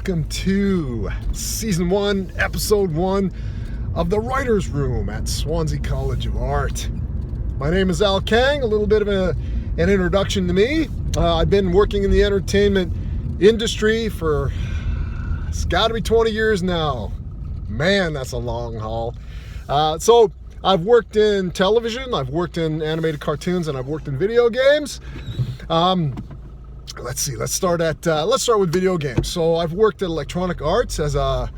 welcome to Season 1, Episode 1 of the Writer's Room at Swansea College of Art. My name is Al Kang. A little bit of an introduction to me. I've been working in the entertainment industry for, it's got to be 20 years now. Man, that's a long haul. So I've worked in television, I've worked in animated cartoons, and I've worked in video games. Let's start with video games. So I've worked at Electronic Arts as a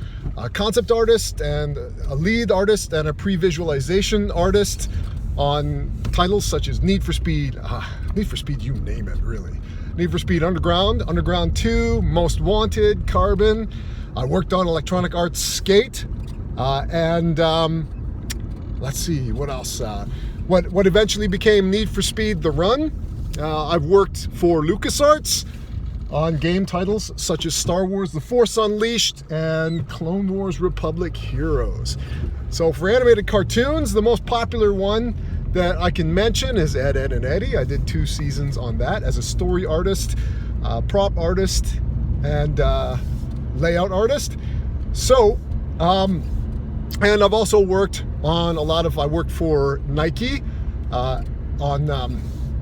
concept artist and a lead artist and a pre-visualization artist on titles such as Need for Speed, you name it, really. Need for Speed Underground, Underground 2, Most Wanted, Carbon. I worked on Electronic Arts Skate, and let's see, what else? What eventually became Need for Speed The Run. I've worked for LucasArts on game titles such as Star Wars The Force Unleashed and Clone Wars Republic Heroes. So for animated cartoons, the most popular one that I can mention is Ed, Edd and Eddy. I did 2 seasons on that as a story artist, prop artist, and layout artist. So, and I've also worked on I worked for Nike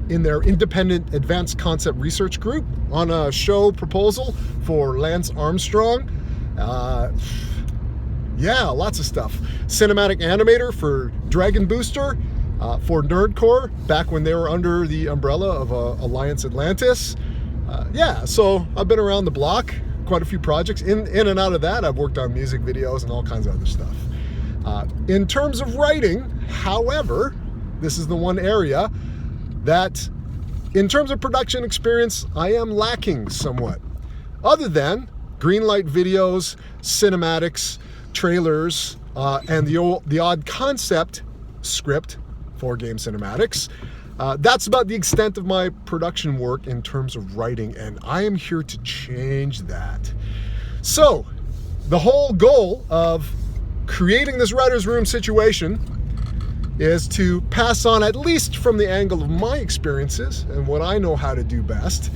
in their independent advanced concept research group on a show proposal for Lance Armstrong. Yeah, lots of stuff. Cinematic animator for Dragon Booster, for Nerdcore, back when they were under the umbrella of Alliance Atlantis. Yeah, so I've been around the block, quite a few projects. In and out of that, I've worked on music videos and all kinds of other stuff. In terms of writing, however, this is the one area that, in terms of production experience, I am lacking somewhat. Other than greenlight videos, cinematics, trailers, and the odd concept script for game cinematics. That's about the extent of my production work in terms of writing, and I am here to change that. So, the whole goal of creating this writer's room situation is to pass on, at least from the angle of my experiences and what I know how to do best,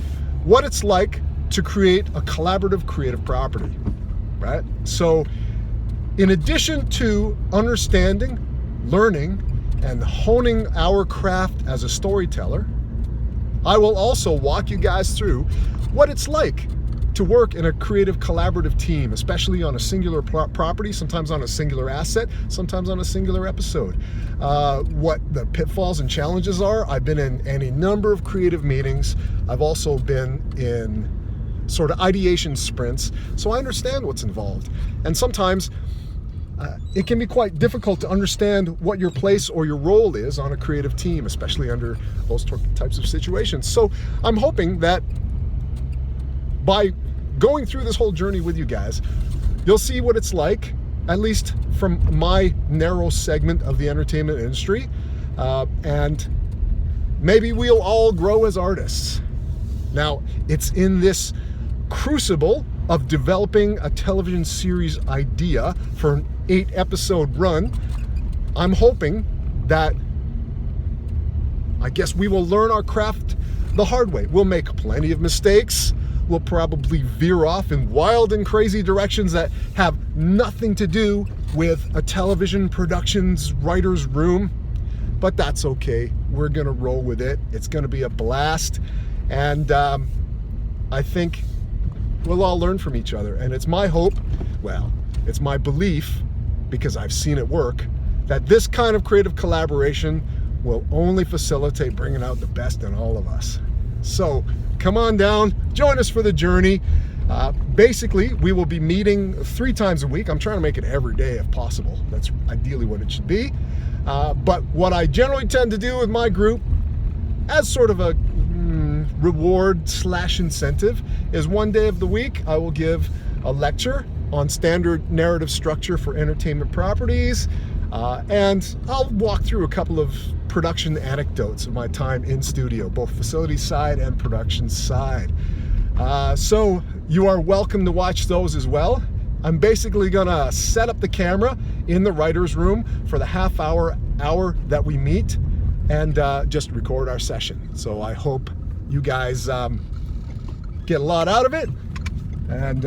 what it's like to create a collaborative creative property, right? So in addition to understanding, learning, and honing our craft as a storyteller, I will also walk you guys through what it's like to work in a creative collaborative team, especially on a singular property, sometimes on a singular asset, sometimes on a singular episode. What the pitfalls and challenges are. I've been in any number of creative meetings. I've also been in sort of ideation sprints, so I understand what's involved. And sometimes it can be quite difficult to understand what your place or your role is on a creative team, especially under those types of situations. So I'm hoping that by going through this whole journey with you guys, you'll see what it's like, at least from my narrow segment of the entertainment industry, and maybe we'll all grow as artists. Now, it's in this crucible of developing a television series idea for an 8-episode run. I'm hoping that, I guess, we will learn our craft the hard way. We'll make plenty of mistakes. We'll probably veer off in wild and crazy directions that have nothing to do with a television production's writer's room, but that's okay. We're gonna roll with it. It's gonna be a blast, and I think we'll all learn from each other. And it's my hope, well, it's my belief, because I've seen it work, that this kind of creative collaboration will only facilitate bringing out the best in all of us. So come on down, join us for the journey. Basically, we will be meeting 3 times a week. I'm trying to make it every day if possible. That's ideally what it should be. But what I generally tend to do with my group, as sort of a reward/incentive, is 1 day of the week I will give a lecture on standard narrative structure for entertainment properties, and I'll walk through a couple of production anecdotes of my time in studio, both facility side and production side. So you are welcome to watch those as well. I'm basically gonna set up the camera in the writer's room for the half hour that we meet, and just record our session. So I hope you guys get a lot out of it, and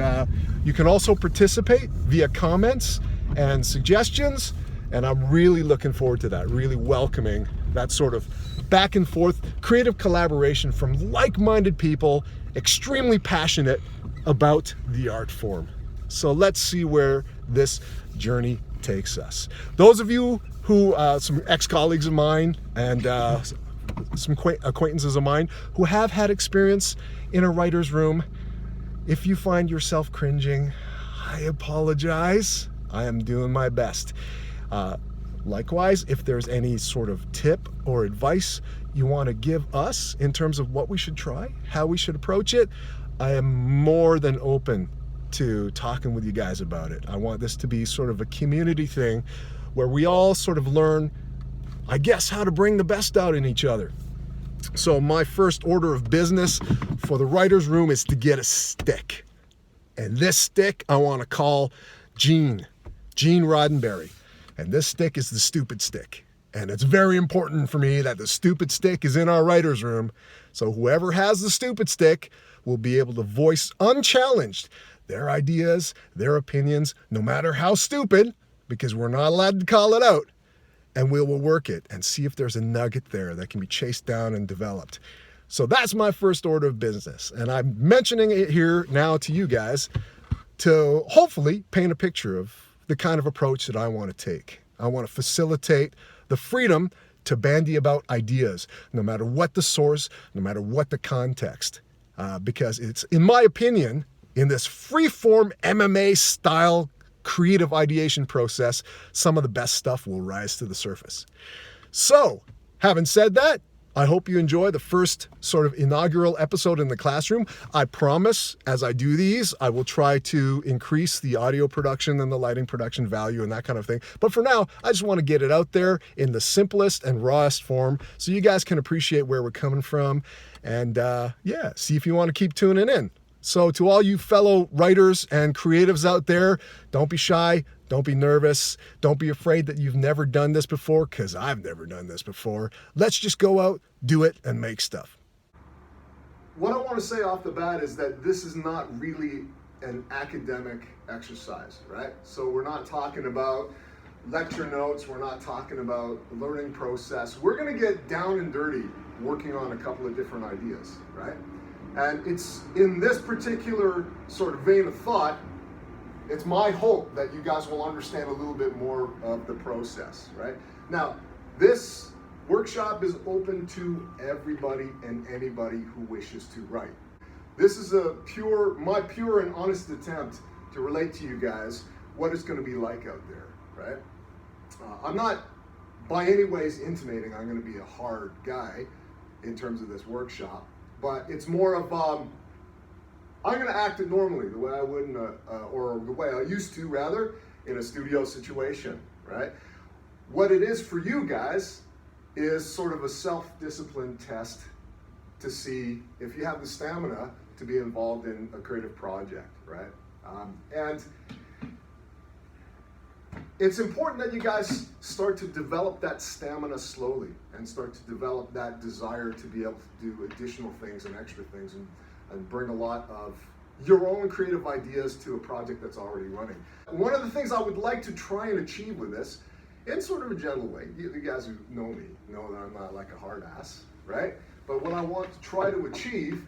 You can also participate via comments and suggestions, and I'm really looking forward to that, really welcoming that sort of back and forth creative collaboration from like-minded people, extremely passionate about the art form. So let's see where this journey takes us. Those of you who, some ex-colleagues of mine and some acquaintances of mine who have had experience in a writer's room, if you find yourself cringing, I apologize. I am doing my best. Likewise, if there's any sort of tip or advice you want to give us in terms of what we should try, how we should approach it, I am more than open to talking with you guys about it. I want this to be sort of a community thing where we all sort of learn, I guess, how to bring the best out in each other. So my first order of business for the writer's room is to get a stick. And this stick I want to call Gene Roddenberry. And this stick is the stupid stick. And it's very important for me that the stupid stick is in our writer's room. So whoever has the stupid stick will be able to voice unchallenged their ideas, their opinions, no matter how stupid, because we're not allowed to call it out. And we will work it and see if there's a nugget there that can be chased down and developed. So that's my first order of business. And I'm mentioning it here now to you guys to hopefully paint a picture of the kind of approach that I want to take. I want to facilitate the freedom to bandy about ideas, no matter what the source, no matter what the context. Because it's, in my opinion, in this free-form MMA style creative ideation process, some of the best stuff will rise to the surface. So, having said that, I hope you enjoy the first sort of inaugural episode in the classroom. I promise, as I do these, I will try to increase the audio production and the lighting production value and that kind of thing. But for now, I just want to get it out there in the simplest and rawest form so you guys can appreciate where we're coming from. And yeah, see if you want to keep tuning in. So to all you fellow writers and creatives out there, don't be shy, don't be nervous, don't be afraid that you've never done this before, because I've never done this before. Let's just go out, do it, and make stuff. What I want to say off the bat is that this is not really an academic exercise, right? So we're not talking about lecture notes, we're not talking about the learning process. We're going to get down and dirty working on a couple of different ideas, right? And it's in this particular sort of vein of thought, it's my hope that you guys will understand a little bit more of the process, right? Now, this workshop is open to everybody and anybody who wishes to write. This is my pure and honest attempt to relate to you guys what it's going to be like out there, right? I'm not by any ways intimating I'm going to be a hard guy in terms of this workshop. But it's more of, I'm going to act it normally, the way I would, or the way I used to, rather, in a studio situation, right? What it is for you guys is sort of a self-discipline test to see if you have the stamina to be involved in a creative project, right? And it's important that you guys start to develop that stamina slowly and start to develop that desire to be able to do additional things and extra things and bring a lot of your own creative ideas to a project that's already running. One of the things I would like to try and achieve with this, in sort of a gentle way, you guys who know me know that I'm not like a hard ass, right? But what I want to try to achieve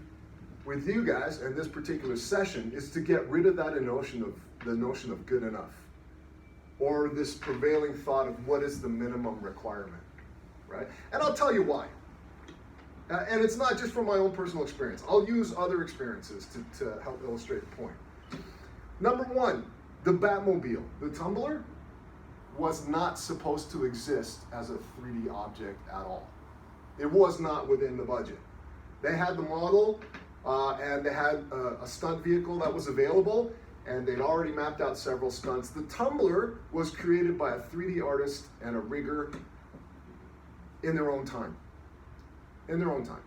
with you guys in this particular session is to get rid of the notion of good enough, or this prevailing thought of what is the minimum requirement, right? And I'll tell you why. And it's not just from my own personal experience. I'll use other experiences to help illustrate the point. Number one, the Batmobile, the tumbler, was not supposed to exist as a 3D object at all. It was not within the budget. They had the model and they had a stunt vehicle that was available, and they'd already mapped out several stunts. The tumbler was created by a 3D artist and a rigger in their own time. In their own time.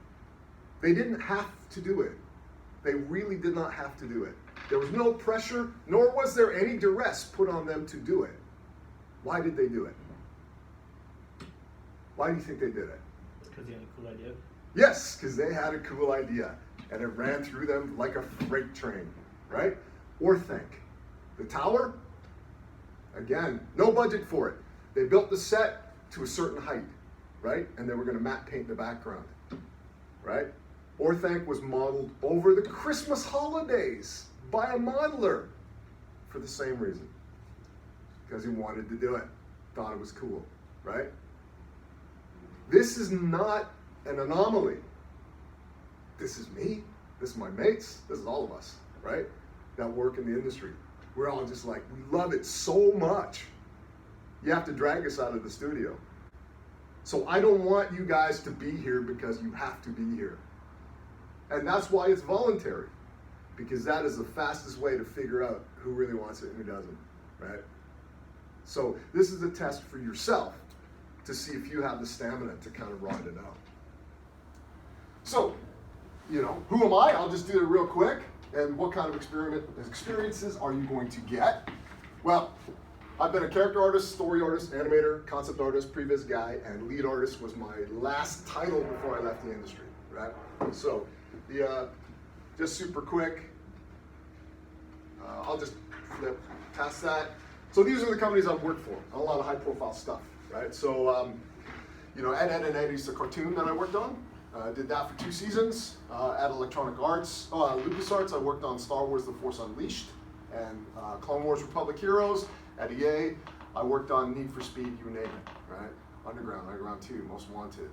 They didn't have to do it. They really did not have to do it. There was no pressure, nor was there any duress put on them to do it. Why did they do it? Why do you think they did it? Because they had a cool idea. Yes, because they had a cool idea, and it ran through them like a freight train, right? Or think. The tower, again, no budget for it. They built the set to a certain height, right? And they were going to matte paint the background, right? Orthanc was modeled over the Christmas holidays by a modeler for the same reason. Because he wanted to do it, thought it was cool, right? This is not an anomaly. This is me, this is my mates, this is all of us, right? That work in the industry. We're all just like, we love it so much. You have to drag us out of the studio. So I don't want you guys to be here because you have to be here. And that's why it's voluntary, because that is the fastest way to figure out who really wants it and who doesn't, right? So this is a test for yourself to see if you have the stamina to kind of ride it out. So, who am I? I'll just do it real quick. And what kind of experiences are you going to get? Well, I've been a character artist, story artist, animator, concept artist, previs guy, and lead artist was my last title before I left the industry, right? So, just super quick, I'll just flip past that. So these are the companies I've worked for, a lot of high profile stuff, right? So, Ed, Edd and Eddy's the cartoon that I worked on. Did that for 2 seasons. At Electronic Arts, LucasArts, I worked on Star Wars The Force Unleashed and Clone Wars Republic Heroes. At EA, I worked on Need for Speed, you name it, right? Underground 2, Most Wanted,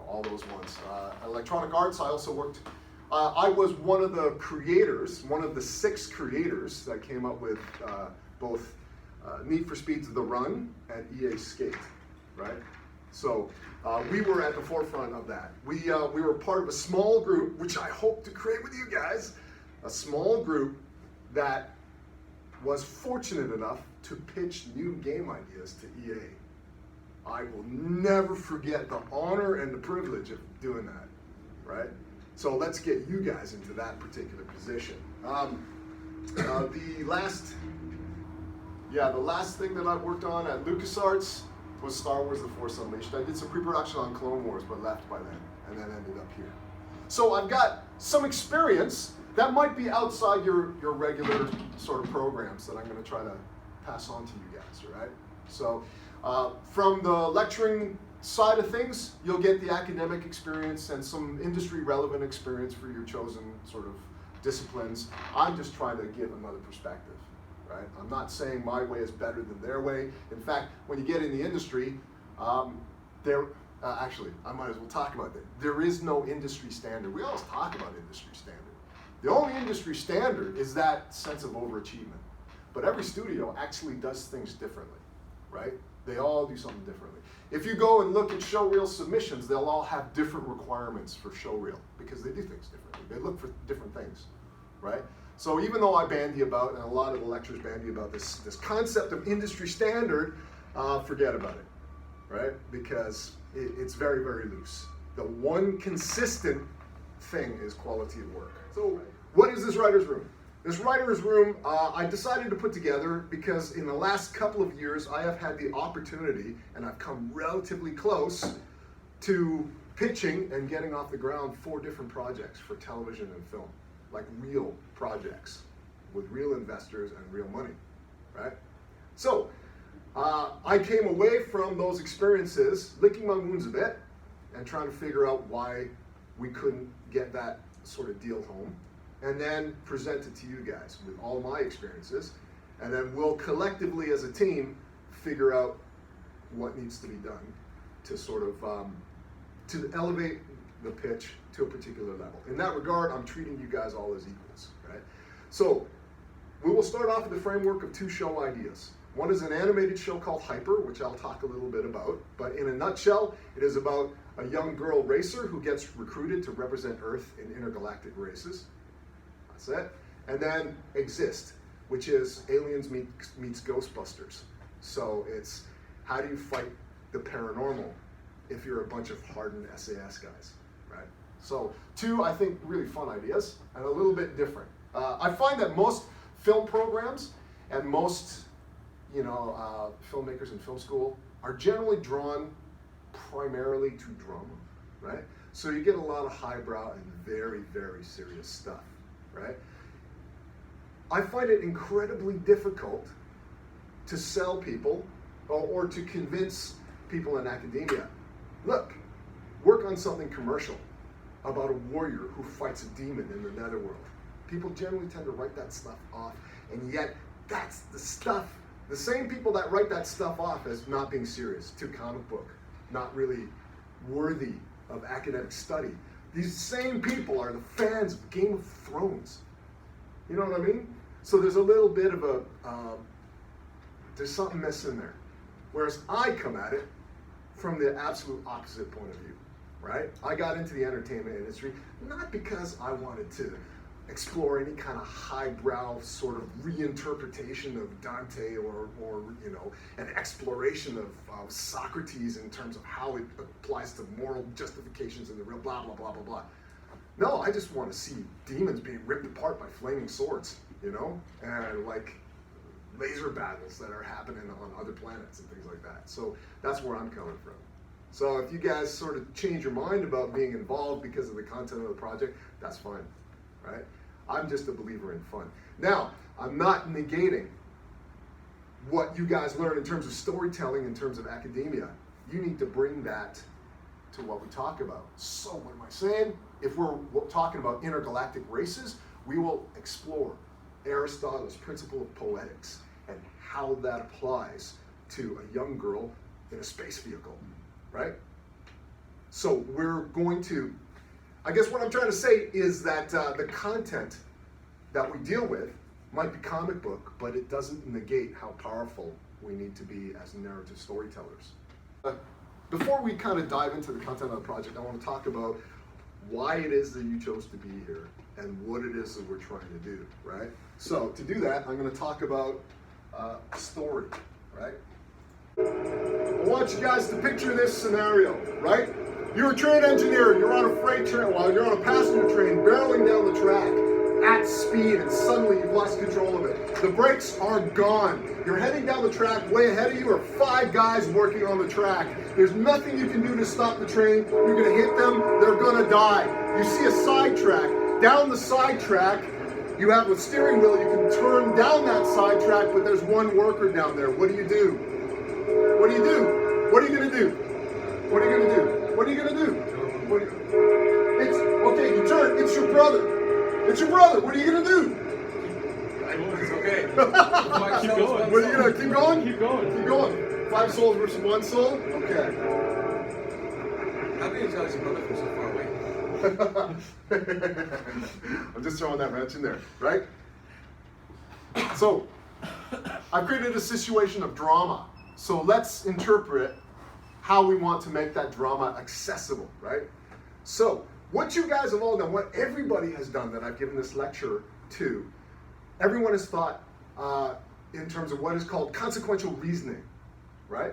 all those ones. Electronic Arts, I also worked, I was one of the creators, one of the 6 creators that came up with both Need for Speed's The Run and EA Skate, right? So we were at the forefront of that. We were part of a small group, which I hope to create with you guys, a small group that was fortunate enough to pitch new game ideas to EA. I will never forget the honor and the privilege of doing that, right? So let's get you guys into that particular position. The last thing that I worked on at LucasArts was Star Wars The Force Unleashed. I did some pre-production on Clone Wars, but left by then, and then ended up here. So I've got some experience that might be outside your regular sort of programs that I'm going to try to pass on to you guys, all right? So from the lecturing side of things, you'll get the academic experience and some industry relevant experience for your chosen sort of disciplines. I'm just trying to give another perspective, right? I'm not saying my way is better than their way. In fact, when you get in the industry, actually, I might as well talk about that. There is no industry standard. We always talk about industry standard. The only industry standard is that sense of overachievement. But every studio actually does things differently, right? They all do something differently. If you go and look at showreel submissions, they'll all have different requirements for showreel because they do things differently. They look for different things, right? So even though I bandy about, and a lot of the lectures bandy about this concept of industry standard, forget about it, right? Because it's very, very loose. The one consistent thing is quality of work. So what is this writer's room? This writer's room, I decided to put together because in the last couple of years, I have had the opportunity, and I've come relatively close to pitching and getting off the ground 4 different projects for television and film, like real projects with real investors and real money, right? So I came away from those experiences licking my wounds a bit and trying to figure out why we couldn't get that sort of deal home, and then present it to you guys with all my experiences, and then we'll collectively as a team figure out what needs to be done to sort of to elevate the pitch to a particular level. In that regard, I'm treating you guys all as equals, right? So we will start off with the framework of 2 show ideas. One is an animated show called Hyper, which I'll talk a little bit about, but in a nutshell, it is about a young girl racer who gets recruited to represent Earth in intergalactic races. That's it. And then Exist, which is Aliens meets Ghostbusters. So it's how do you fight the paranormal if you're a bunch of hardened SAS guys, right? So 2, I think, really fun ideas and a little bit different. I find that most film programs and most filmmakers in film school are generally drawn primarily to drama, right? So you get a lot of highbrow and very, very serious stuff, right? I find it incredibly difficult to sell people or to convince people in academia, look, work on something commercial about a warrior who fights a demon in the netherworld. People generally tend to write that stuff off, and yet that's the stuff, the same people that write that stuff off as not being serious, too comic book, not really worthy of academic study. These same people are the fans of Game of Thrones. You know what I mean? So there's a little bit of a, there's something missing there. Whereas I come at it from the absolute opposite point of view, right? I got into the entertainment industry not because I wanted to explore any kind of highbrow sort of reinterpretation of Dante or you know, an exploration of Socrates in terms of how it applies to moral justifications in the real blah, blah, blah, blah, blah. No, I just want to see demons being ripped apart by flaming swords, you know, and like laser battles that are happening on other planets and things like that. So that's where I'm coming from. So if you guys sort of change your mind about being involved because of the content of the project, that's fine, right? I'm just a believer in fun. Now, I'm not negating what you guys learn in terms of storytelling, in terms of academia. You need to bring that to what we talk about. So what am I saying? If we're talking about intergalactic races, we will explore Aristotle's principle of poetics and how that applies to a young girl in a space vehicle, right? So we're going to, I guess what I'm trying to say is that the content that we deal with might be comic book, but it doesn't negate how powerful we need to be as narrative storytellers. Before we kind of dive into the content of the project, I want to talk about why it is that you chose to be here and what it is that we're trying to do, right? So to do that, I'm going to talk about story, right? I want you guys to picture this scenario, right? You're a train engineer, you're on a freight train, well, you're on a passenger train barreling down the track at speed, and suddenly you've lost control of it. The brakes are gone. You're heading down the track. Way ahead of you are 5 guys working on the track. There's nothing you can do to stop the train. You're going to hit them. They're going to die. You see a side track. Down the side track, you have a steering wheel. You can turn down that side track, but there's one worker down there. What do you do? What do you do? What are you going to do? What are you going to do? What are you going to do? It's okay. You turn. It's your brother. It's your brother. What are you going to do? It's okay. Keep going. What are you going to keep going? Keep going. Keep going. 5 souls versus 1 soul? Okay. How can you tell your brother from so far away? I'm just throwing that wrench in there, right? So, I've created a situation of drama. So let's interpret how we want to make that drama accessible, right? So, what you guys have all done, what everybody has done that I've given this lecture to, everyone has thought in terms of what is called consequential reasoning, right?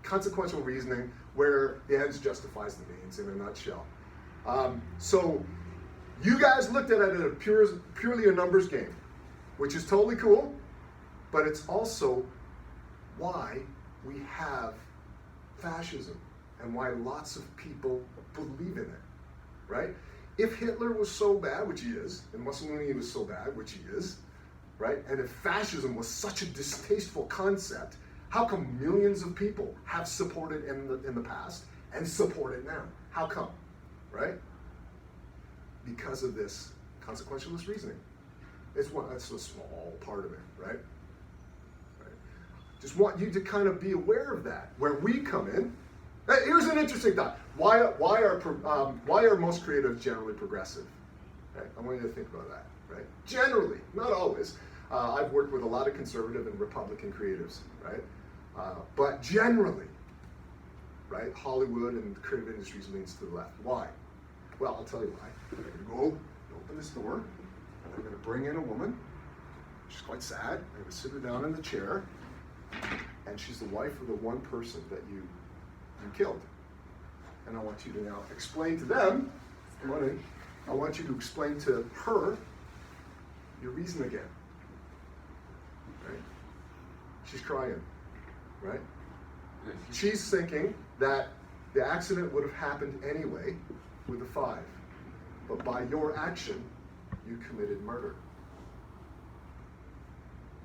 Consequential reasoning, where the ends justifies the means in a nutshell. So you guys looked at it as purely a numbers game, which is totally cool, but it's also why we have fascism and why lots of people believe in it. Right? If Hitler was so bad, which he is, and Mussolini was so bad, which he is, right? And if fascism was such a distasteful concept, how come millions of people have supported in the past and support it now? How come? Right? Because of this consequentialist reasoning. That's a small part of it, right? Just want you to kind of be aware of that. Where we come in. Here's an interesting thought. Why are most creatives generally progressive? Right? I want you to think about that. Right? Generally, not always. I've worked with a lot of conservative and Republican creatives, right? But generally, right, Hollywood and the creative industries leans to the left. Why? Well, I'll tell you why. I'm going to go open this door, and I'm going to bring in a woman. She's quite sad. I'm going to sit her down in the chair, and she's the wife of the one person that you killed. And I want you to now explain to them, I want you to explain to her your reason again. Right? She's crying, right? She's thinking that the accident would have happened anyway with a 5. But by your action, you committed murder.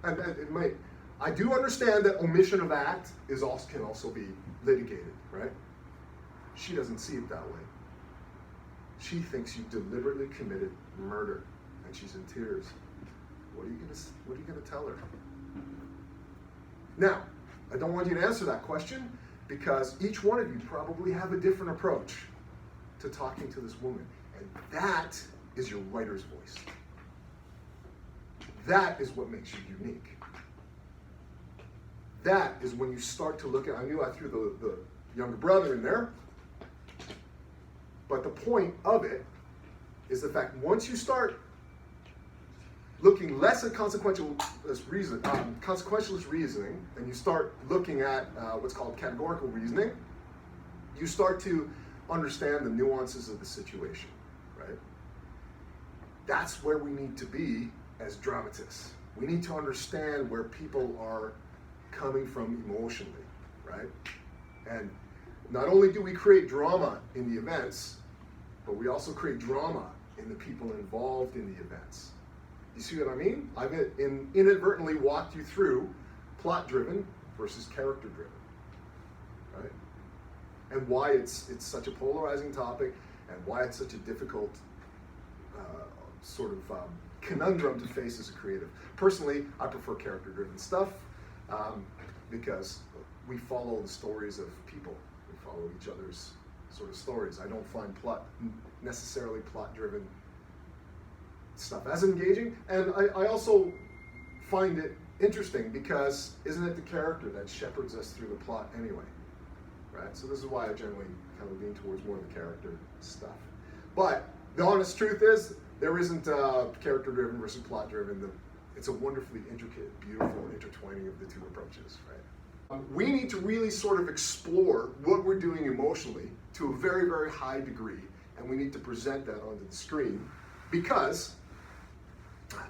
And it might, I do understand that omission of act can also be litigated, right? She doesn't see it that way. She thinks you deliberately committed murder, and she's in tears. What are you gonna tell her? Now, I don't want you to answer that question because each one of you probably have a different approach to talking to this woman, and that is your writer's voice. That is what makes you unique. That is when you start to look at, I knew I threw the younger brother in there, but the point of it is the fact once you start looking less at consequentialist reasoning, and you start looking at what's called categorical reasoning, you start to understand the nuances of the situation, right? That's where we need to be as dramatists. We need to understand where people are coming from emotionally, right? And not only do we create drama in the events, but we also create drama in the people involved in the events. You see what I mean? I've inadvertently walked you through plot-driven versus character-driven, right? And why it's such a polarizing topic, and why it's such a difficult conundrum to face as a creative. Personally, I prefer character-driven stuff because we follow the stories of people. We follow each other's sort of stories. I don't find necessarily plot-driven stuff as engaging, and I also find it interesting because isn't it the character that shepherds us through the plot anyway, right? So this is why I generally kind of lean towards more of the character stuff. But the honest truth is there isn't character-driven versus plot-driven. It's a wonderfully intricate, beautiful intertwining of the two approaches, right? We need to really sort of explore what we're doing emotionally to a very, very high degree, and we need to present that onto the screen because,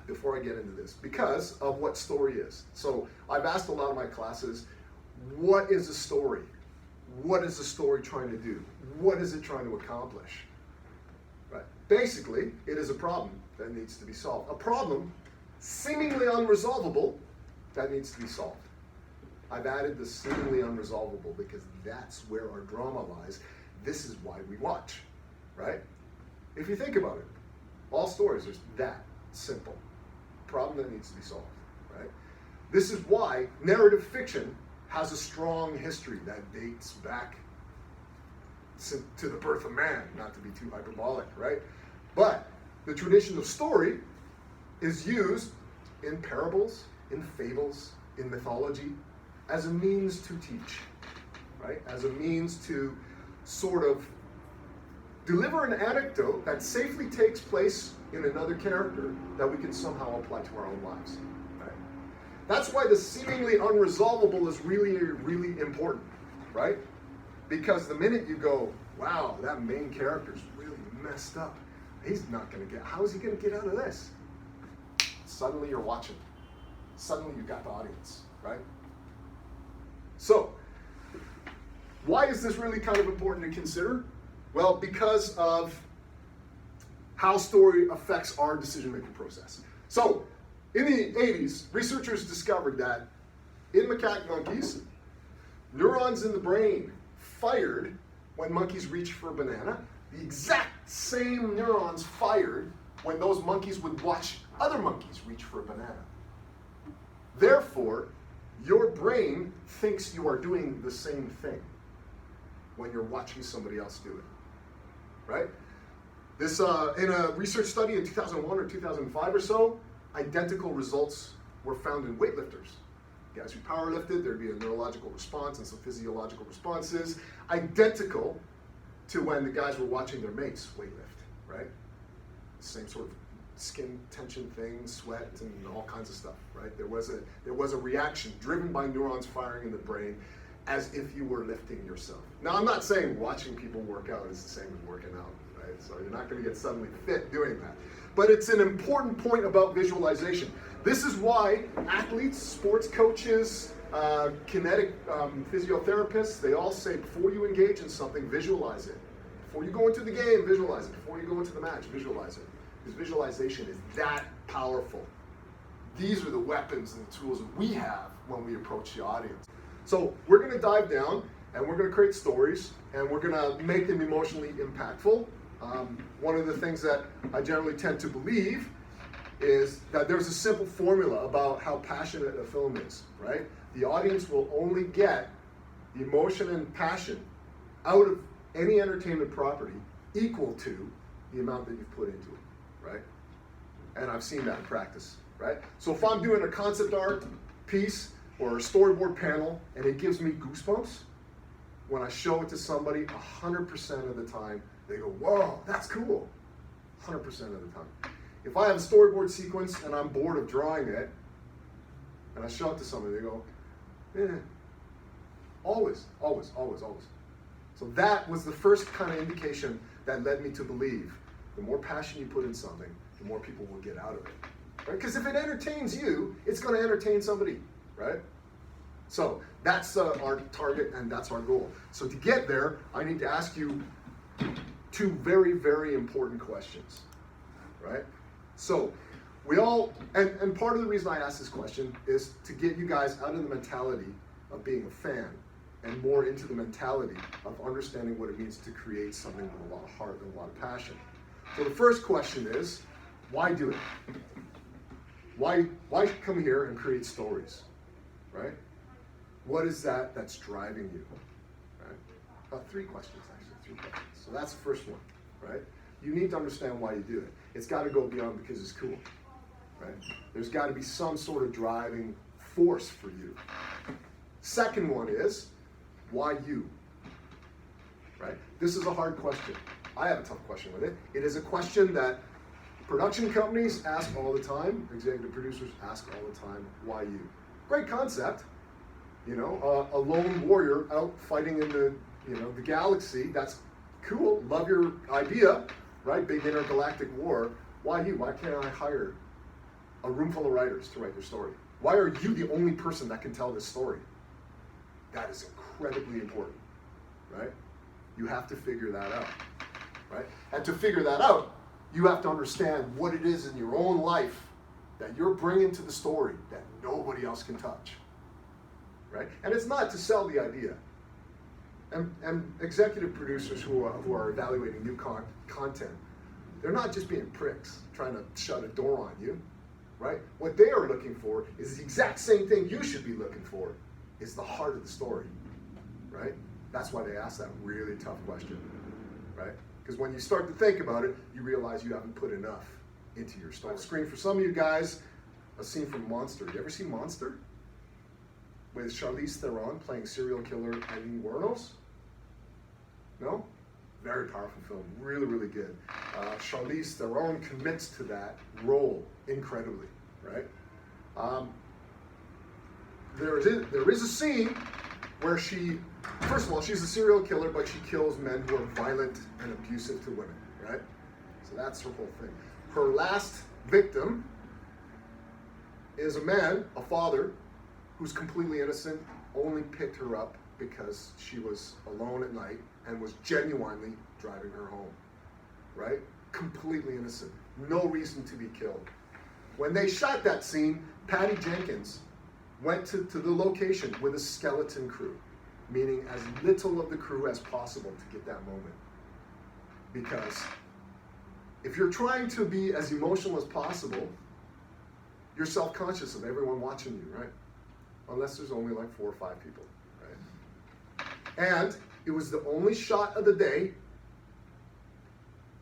before I get into this, because of what story is. So I've asked a lot of my classes, what is a story? What is a story trying to do? What is it trying to accomplish? Right. Basically, it is a problem that needs to be solved. A problem seemingly unresolvable that needs to be solved. I've added the seemingly unresolvable because that's where our drama lies. This is why we watch, right? If you think about it, all stories are that simple. Problem that needs to be solved, right? This is why narrative fiction has a strong history that dates back to the birth of man, not to be too hyperbolic, right? But the tradition of story is used in parables, in fables, in mythology, as a means to teach, right? As a means to sort of deliver an anecdote that safely takes place in another character that we can somehow apply to our own lives, right? That's why the seemingly unresolvable is really, really important, right? Because the minute you go, wow, that main character's really messed up. How is he gonna get out of this? Suddenly you're watching. Suddenly you've got the audience, right? So, why is this really kind of important to consider? Well, because of how story affects our decision-making process. So, in the 80s, researchers discovered that in macaque monkeys, neurons in the brain fired when monkeys reached for a banana. The exact same neurons fired when those monkeys would watch other monkeys reach for a banana. Therefore, your brain thinks you are doing the same thing when you're watching somebody else do it, right? This, in a research study in 2001 or 2005 or so, identical results were found in weightlifters. Guys who powerlifted, there'd be a neurological response and some physiological responses, identical to when the guys were watching their mates weightlift, right? Same sort of skin tension thing, sweat, and all kinds of stuff, right? There was a reaction driven by neurons firing in the brain as if you were lifting yourself. Now, I'm not saying watching people work out is the same as working out, right? So you're not going to get suddenly fit doing that. But it's an important point about visualization. This is why athletes, sports coaches, kinetic physiotherapists, they all say before you engage in something, visualize it. Before you go into the game, visualize it. Before you go into the match, visualize it. Because visualization is that powerful. these are the weapons and the tools that we have when we approach the audience. So we're going to dive down and we're going to create stories and we're going to make them emotionally impactful. One of the things that I generally tend to believe is that there's a simple formula about how passionate a film is, right? The audience will only get the emotion and passion out of any entertainment property equal to the amount that you've put into it, right? And I've seen that in practice, right? So if I'm doing a concept art piece or a storyboard panel and it gives me goosebumps, when I show it to somebody, 100% of the time, they go, whoa, that's cool, 100% of the time. If I have a storyboard sequence and I'm bored of drawing it, and I show it to somebody, they go, eh. Always, always, always, always. So that was the first kind of indication that led me to believe the more passion you put in something, the more people will get out of it. Right? Because if it entertains you, it's going to entertain somebody, right? So that's our target and that's our goal. So to get there, I need to ask you two very, very important questions, right? So we all, and part of the reason I ask this question is to get you guys out of the mentality of being a fan and more into the mentality of understanding what it means to create something with a lot of heart and a lot of passion. So the first question is, why do it? Why come here and create stories, right? What is that that's driving you, right? About three questions, actually, three questions. So that's the first one, right? You need to understand why you do it. It's got to go beyond because it's cool, right? There's got to be some sort of driving force for you. Second one is, why you, right? This is a hard question. I have a tough question with it. It is a question that production companies ask all the time, executive producers ask all the time, why you? Great concept, you know, a lone warrior out fighting in the, you know, the galaxy, that's cool, love your idea, right? Big intergalactic war. Why you? Why can't I hire a room full of writers to write your story? Why are you the only person that can tell this story? That is incredibly important, right? You have to figure that out, right? And to figure that out, you have to understand what it is in your own life that you're bringing to the story that nobody else can touch, right? And it's not to sell the idea. And executive producers who are evaluating new content, they're not just being pricks trying to shut a door on you, right? What they are looking for is the exact same thing you should be looking for, is the heart of the story, right? That's why they ask that really tough question, right? Because when you start to think about it, you realize you haven't put enough into your story. Screen for some of you guys, a scene from Monster. You ever see Monster? With Charlize Theron playing serial killer Eileen Wuornos? No? Very powerful film, really, really good. Charlize Theron commits to that role incredibly, right? There is a scene where she, first of all, she's a serial killer, but she kills men who are violent and abusive to women, right? So that's her whole thing. Her last victim is a man, a father, who's completely innocent, only picked her up because she was alone at night and was genuinely driving her home, right? Completely innocent, no reason to be killed. When they shot that scene, Patty Jenkins went to the location with a skeleton crew, meaning as little of the crew as possible to get that moment. Because if you're trying to be as emotional as possible, you're self-conscious of everyone watching you, right? Unless there's only like 4 or 5 people, right? And it was the only shot of the day,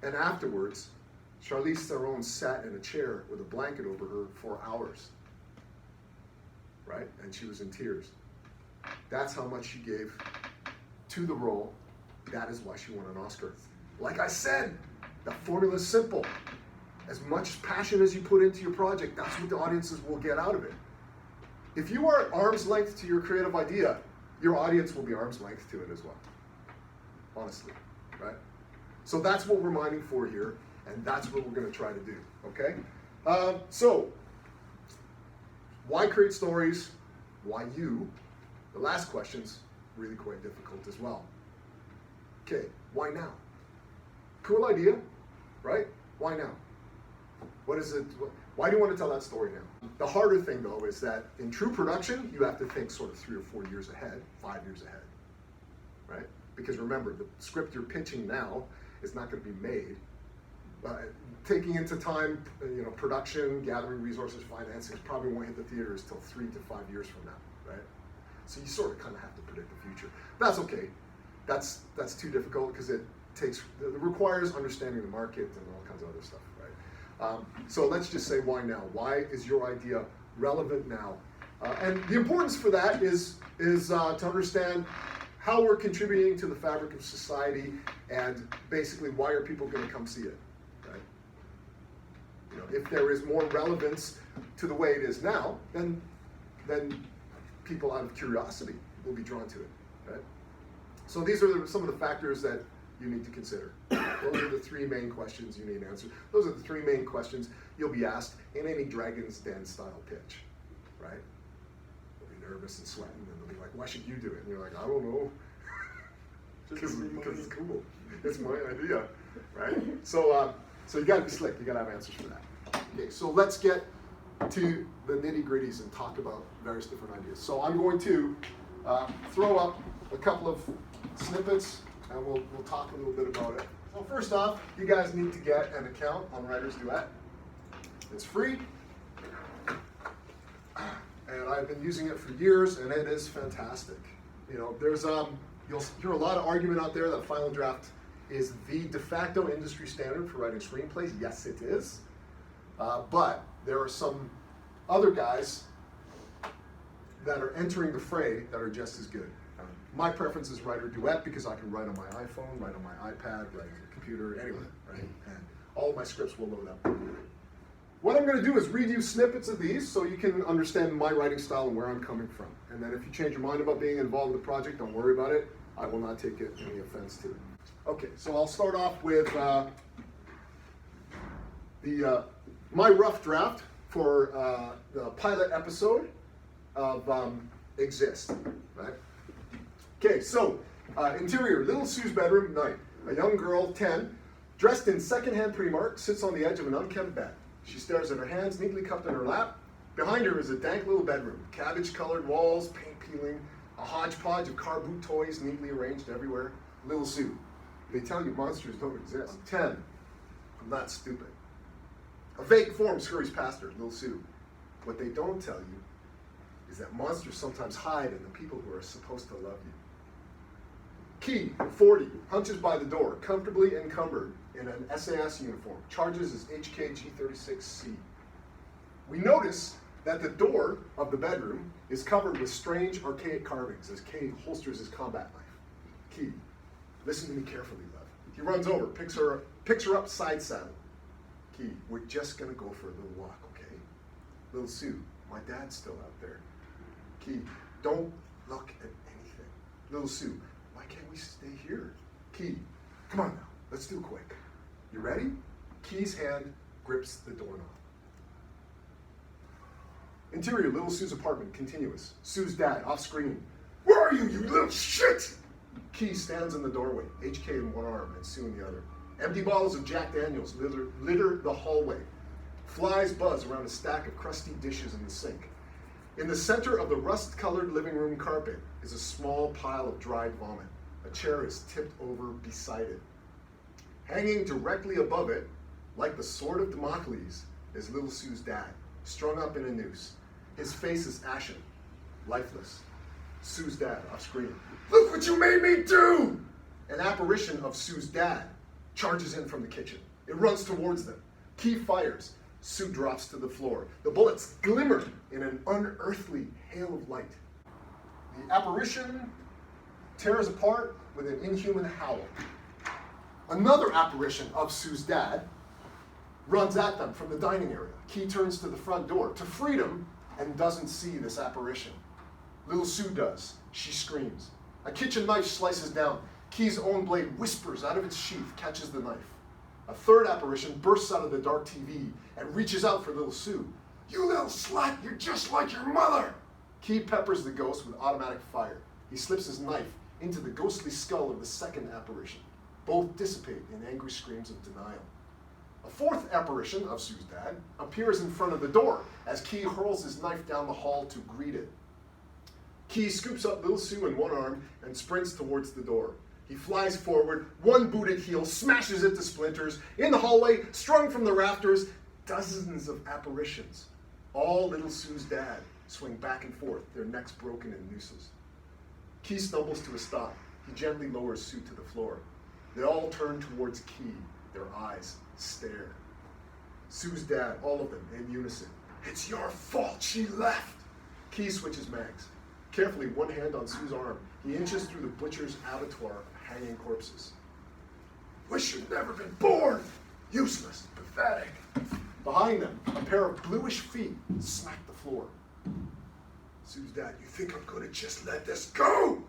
and afterwards, Charlize Theron sat in a chair with a blanket over her for hours, right? And she was in tears. That's how much she gave to the role. That is why she won an Oscar. Like I said, the formula is simple. As much passion as you put into your project, that's what the audiences will get out of it. If you are at arm's length to your creative idea, your audience will be arm's length to it as well. Honestly, right? So that's what we're mining for here, and that's what we're going to try to do, okay? So, why create stories? Why you? The last question's really quite difficult as well. Okay, why now? Cool idea, right? Why now? What is it? Why do you want to tell that story now? The harder thing, though, is that in true production, you have to think sort of 3 or 4 years ahead, 5 years ahead, right? Because remember, the script you're pitching now is not going to be made. Taking into time, production, gathering resources, financing, probably won't hit the theaters till 3 to 5 years from now, right? So you sort of kind of have to predict the future. That's okay. That's too difficult because it requires understanding the market and all kinds of other stuff, right? So let's just say why now? Why is your idea relevant now? And the importance for that is to understand how we're contributing to the fabric of society, and basically why are people going to come see it, right? If there is more relevance to the way it is now, then people out of curiosity will be drawn to it, right? So these are some of the factors that you need to consider. Those are the 3 main questions you need to answer. Those are the 3 main questions you'll be asked in any Dragon's Den style pitch, right? You'll be nervous and sweating, and they'll be like, why should you do it? And you're like, I don't know. Because it's cool. It's my idea, right? So you gotta be slick. You gotta have answers for that. Okay, so let's get to the nitty-gritties and talk about various different ideas. So I'm going to throw up a couple of snippets, and we'll talk a little bit about it. So first off, you guys need to get an account on Writer's Duet. It's free, and I've been using it for years, and it is fantastic. There's you'll hear a lot of argument out there that Final Draft is the de facto industry standard for writing screenplays. Yes, it is, but there are some other guys that are entering the fray that are just as good. My preference is Writer Duet because I can write on my iPhone, write on my iPad, write on the computer, anywhere, right? And all of my scripts will load up. What I'm going to do is read you snippets of these so you can understand my writing style and where I'm coming from. And then if you change your mind about being involved in the project, don't worry about it. I will not take any offense to it. Okay, so I'll start off with my rough draft for the pilot episode of Exist, right? Okay, so interior, Little Sue's bedroom, night. A young girl, 10, dressed in secondhand Primark, sits on the edge of an unkempt bed. She stares at her hands neatly cupped in her lap. Behind her is a dank little bedroom, cabbage-colored walls, paint peeling, a hodgepodge of car boot toys neatly arranged everywhere. Little Sue. They tell you monsters don't exist. 10. I'm not stupid. A vague form scurries past her, Little Sue. What they don't tell you is that monsters sometimes hide in the people who are supposed to love you. Key, 40, hunches by the door, comfortably encumbered in an SAS uniform, charges his HKG-36C. We notice that the door of the bedroom is covered with strange archaic carvings as Kay holsters his combat knife. Key, listen to me carefully, love. He runs over, picks her up side saddle. Key, we're just gonna go for a little walk, okay? Little Sue, my dad's still out there. Key, don't look at anything. Little Sue, why can't we stay here? Key, come on now, let's do it quick. You ready? Key's hand grips the doorknob. Interior, Little Sue's apartment, continuous. Sue's dad, off screen. Where are you, you little shit? Key stands in the doorway, HK in one arm and Sue in the other. Empty bottles of Jack Daniels litter the hallway. Flies buzz around a stack of crusty dishes in the sink. In the center of the rust-colored living room carpet is a small pile of dried vomit. A chair is tipped over beside it. Hanging directly above it, like the sword of Damocles, is Little Sue's dad, strung up in a noose. His face is ashen, lifeless. Sue's dad, off screen. Look what you made me do! An apparition of Sue's dad charges in from the kitchen. It runs towards them. Key fires. Sue drops to the floor. The bullets glimmer in an unearthly hail of light. The apparition tears apart with an inhuman howl. Another apparition of Sue's dad runs at them from the dining area. Key turns to the front door, to freedom, and doesn't see this apparition. Little Sue does. She screams. A kitchen knife slices down. Key's own blade whispers out of its sheath, catches the knife. A third apparition bursts out of the dark TV and reaches out for Little Sue. You little slut, you're just like your mother! Key peppers the ghost with automatic fire. He slips his knife into the ghostly skull of the second apparition. Both dissipate in angry screams of denial. A fourth apparition of Sue's dad appears in front of the door as Key hurls his knife down the hall to greet it. Key scoops up little Sue in one arm and sprints towards the door. He flies forward, one booted heel smashes it to splinters. In the hallway, strung from the rafters, dozens of apparitions, all little Sue's dad, swing back and forth, their necks broken in nooses. Key stumbles to a stop. He gently lowers Sue to the floor. They all turn towards Key. Their eyes stare. Sue's dad, all of them, in unison. It's your fault she left. Key switches mags. Carefully, one hand on Sue's arm, he inches through the butcher's abattoir of hanging corpses. Wish you'd never been born. Useless, pathetic. Behind them, a pair of bluish feet smack the floor. Sue's dad, you think I'm gonna just let this go?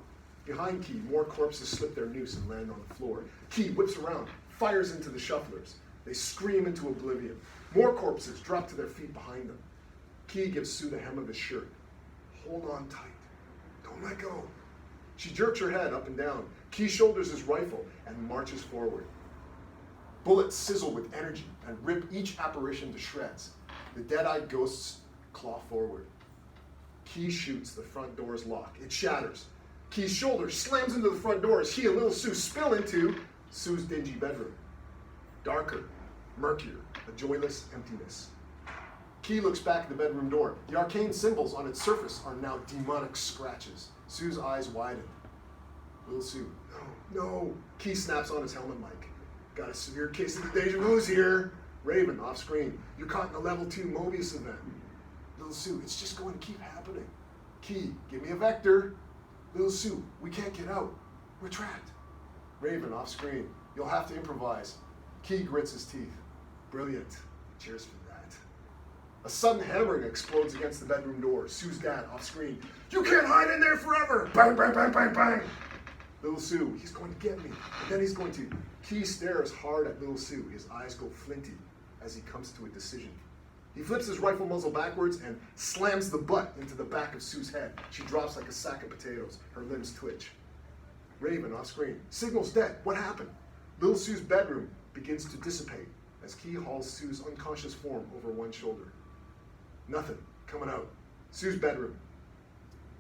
Behind Key, more corpses slip their noose and land on the floor. Key whips around, fires into the shufflers. They scream into oblivion. More corpses drop to their feet behind them. Key gives Sue the hem of his shirt. Hold on tight. Don't let go. She jerks her head up and down. Key shoulders his rifle and marches forward. Bullets sizzle with energy and rip each apparition to shreds. The dead-eyed ghosts claw forward. Key shoots, the front door's lock. It shatters. Key's shoulder slams into the front door as he and little Sue spill into Sue's dingy bedroom. Darker, murkier, a joyless emptiness. Key looks back at the bedroom door. The arcane symbols on its surface are now demonic scratches. Sue's eyes widen. Little Sue, no. Key snaps on his helmet mic. Got a severe case of the deja vu's here. Raven, off screen. You're caught in a level 2 Mobius event. Little Sue, it's just going to keep happening. Key, give me a vector. Little Sue, we can't get out. We're trapped. Raven, off screen. You'll have to improvise. Key grits his teeth. Brilliant. Cheers for that. A sudden hammering explodes against the bedroom door. Sue's dad, off screen. You can't hide in there forever. Bang, bang, bang, bang, bang. Little Sue, he's going to get me. And then he's going to. Key stares hard at little Sue. His eyes go flinty as he comes to a decision. He flips his rifle muzzle backwards and slams the butt into the back of Sue's head. She drops like a sack of potatoes. Her limbs twitch. Raven, off screen. Signal's dead. What happened? Little Sue's bedroom begins to dissipate as Key hauls Sue's unconscious form over one shoulder. Nothing coming out. Sue's bedroom.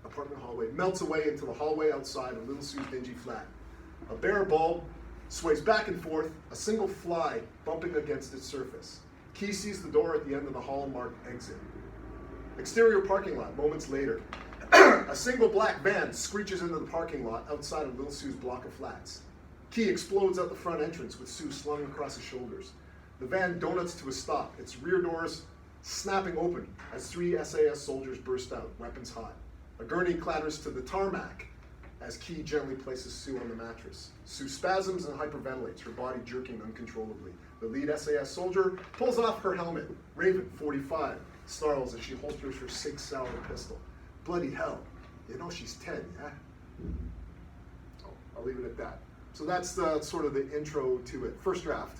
Apartment hallway melts away into the hallway outside of little Sue's dingy flat. A bare bulb sways back and forth, a single fly bumping against its surface. Key sees the door at the end of the hall marked exit. Exterior parking lot, moments later. A single black van screeches into the parking lot outside of little Sue's block of flats. Key explodes out the front entrance with Sue slung across his shoulders. The van donuts to a stop, its rear doors snapping open as 3 SAS soldiers burst out, weapons hot. A gurney clatters to the tarmac as Key gently places Sue on the mattress. Sue spasms and hyperventilates, her body jerking uncontrollably. The lead SAS soldier pulls off her helmet. Raven, 45, snarls as she holsters her Sig Sauer pistol. Bloody hell, you know she's 10, yeah? Oh, I'll leave it at that. So that's sort of the intro to it. First draft.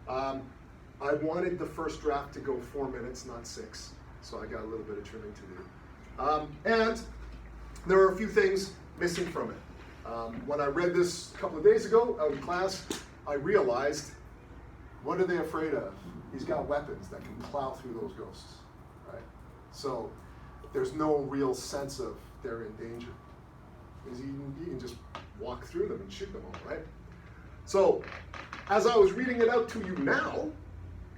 I wanted the first draft to go 4 minutes, not 6. So I got a little bit of trimming to do. And there are a few things missing from it. When I read this a couple of days ago out in class, I realized, what are they afraid of? He's got weapons that can plow through those ghosts, right? So there's no real sense of they're in danger. Because you can just walk through them and shoot them all, right? So as I was reading it out to you now,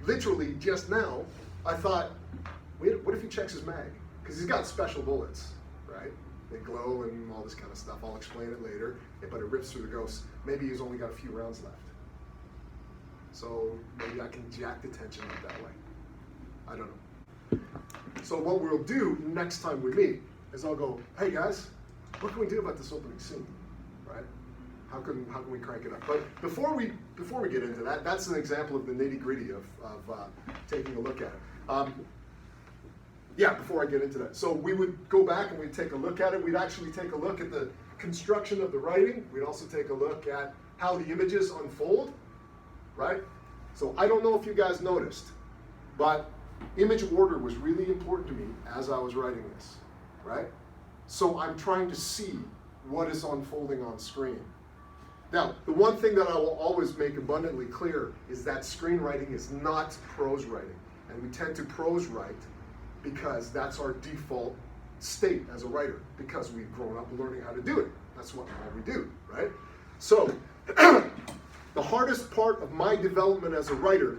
literally just now, I thought, wait, what if he checks his mag? Because he's got special bullets, right? They glow and all this kind of stuff. I'll explain it later, but it rips through the ghosts. Maybe he's only got a few rounds left. So maybe I can jack the tension up that way. I don't know. So what we'll do next time we meet is I'll go, hey guys, what can we do about this opening scene, right? How can we crank it up? But before we get into that, that's an example of the nitty-gritty of taking a look at it. Yeah, before I get into that. So we would go back and we'd take a look at it. We'd actually take a look at the construction of the writing. We'd also take a look at how the images unfold, right? So I don't know if you guys noticed, but image order was really important to me as I was writing this, right? So I'm trying to see what is unfolding on screen. Now, the one thing that I will always make abundantly clear is that screenwriting is not prose writing. And we tend to prose write because that's our default state as a writer, because we've grown up learning how to do it. That's what all we do, right? So, the hardest part of my development as a writer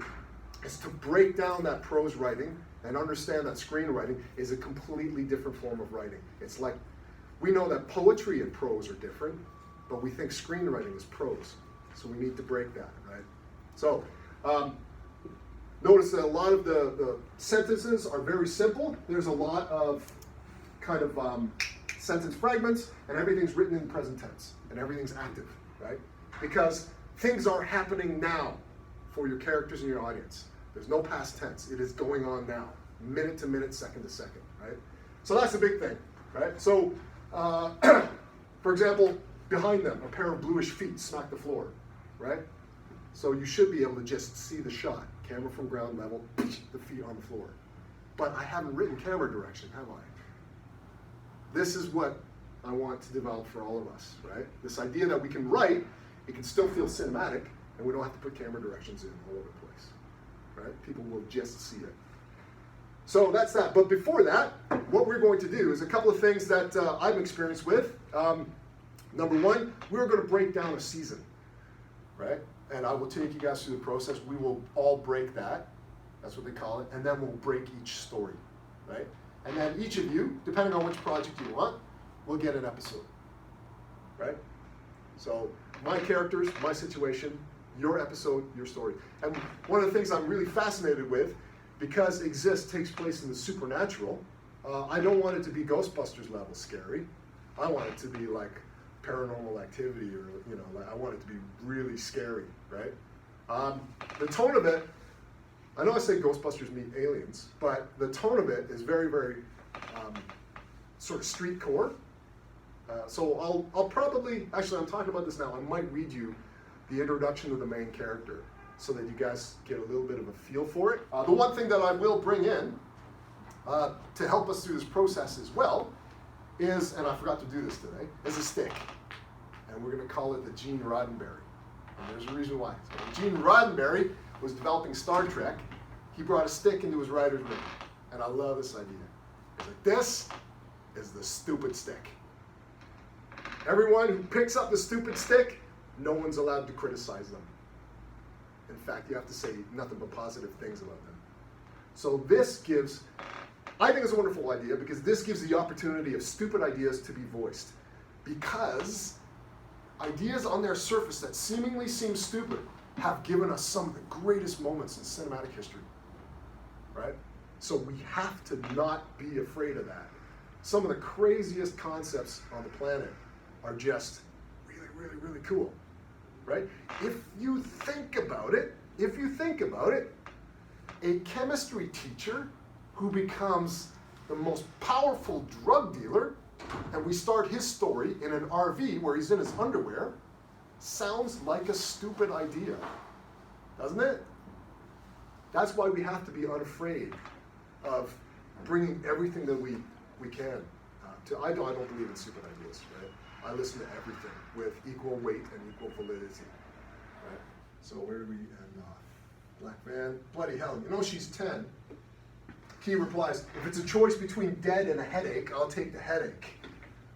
is to break down that prose writing and understand that screenwriting is a completely different form of writing. It's like, we know that poetry and prose are different, but we think screenwriting is prose. So we need to break that, right? So, notice that a lot of the sentences are very simple. There's a lot of kind of sentence fragments, and everything's written in present tense, and everything's active, right? Because things are happening now for your characters and your audience. There's no past tense. It is going on now, minute to minute, second to second, right? So that's the big thing, right? So, for example, behind them, a pair of bluish feet smack the floor, right? So you should be able to just see the shot. Camera from ground level, the feet on the floor. But I haven't written camera direction, have I? This is what I want to develop for all of us, right? This idea that we can write, it can still feel cinematic, and we don't have to put camera directions in all over the place, right? People will just see it. So that's that. But before that, what we're going to do is a couple of things that I've experienced with. Number one, we're going to break down a season, right? And I will take you guys through the process. We will all break that. That's what they call it. And then we'll break each story, right? And then each of you, depending on which project you want, will get an episode, right? So my characters, my situation, your episode, your story. And one of the things I'm really fascinated with, because Exist takes place in the supernatural, I don't want it to be Ghostbusters level scary. I want it to be like Paranormal Activity, or I want it to be really scary, right? The tone of it, I know I say Ghostbusters meet aliens, but the tone of it is very, very sort of street core. So I'll probably, actually I'm talking about this now, I might read you the introduction to the main character so that you guys get a little bit of a feel for it. The one thing that I will bring in to help us through this process as well is, and I forgot to do this today, is a stick. And we're going to call it the Gene Roddenberry. And there's a reason why. So when Gene Roddenberry was developing Star Trek, he brought a stick into his writer's room. And I love this idea. He's like, this is the stupid stick. Everyone who picks up the stupid stick, no one's allowed to criticize them. In fact, you have to say nothing but positive things about them. So this gives, I think it's a wonderful idea, because this gives the opportunity of stupid ideas to be voiced. Because ideas on their surface that seemingly seem stupid have given us some of the greatest moments in cinematic history, right? So we have to not be afraid of that. Some of the craziest concepts on the planet are just really, really, really cool, right? If you think about it, a chemistry teacher who becomes the most powerful drug dealer, and we start his story in an RV where he's in his underwear, sounds like a stupid idea, doesn't it? That's why we have to be unafraid of bringing everything that we can. I don't believe in stupid ideas, right? I listen to everything with equal weight and equal validity, right? So where do we end off? Black man, bloody hell, she's 10. Key replies, if it's a choice between dead and a headache, I'll take the headache.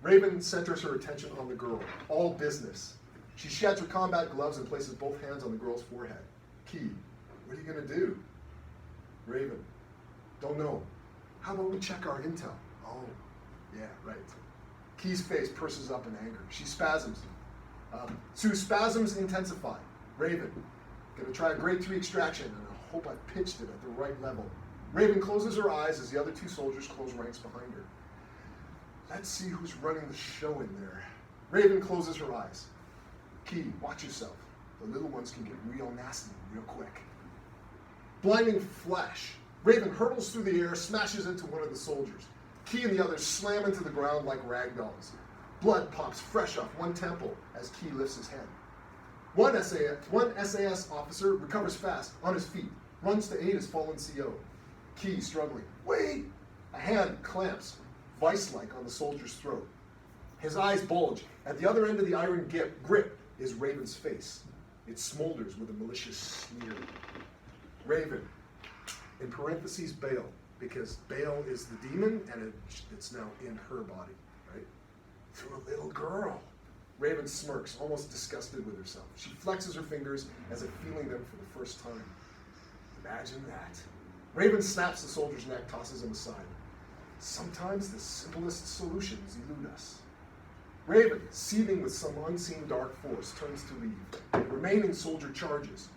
Raven centers her attention on the girl. All business. She sheds her combat gloves and places both hands on the girl's forehead. Key, what are you going to do? Raven, don't know. How about we check our intel? Oh, yeah, right. Key's face purses up in anger. She spasms. Sue's spasms intensify. Raven, going to try a grade 3 extraction, and I hope I pitched it at the right level. Raven closes her eyes as the other two soldiers close ranks behind her. Let's see who's running the show in there. Raven closes her eyes. Key, watch yourself. The little ones can get real nasty real quick. Blinding flash. Raven hurtles through the air, smashes into one of the soldiers. Key and the others slam into the ground like rag dolls. Blood pops fresh off one temple as Key lifts his head. One SAS officer recovers fast, on his feet, runs to aid his fallen CO. Key struggling. Wait! A hand clamps, vice-like, on the soldier's throat. His eyes bulge. At the other end of the iron grip, is Raven's face. It smolders with a malicious sneer. Raven, in parentheses, Baal, because Baal is the demon and it's now in her body, right? To a little girl. Raven smirks, almost disgusted with herself. She flexes her fingers as if feeling them for the first time. Imagine that. Raven snaps the soldier's neck, tosses him aside. Sometimes the simplest solutions elude us. Raven, seething with some unseen dark force, turns to leave. The remaining soldier charges.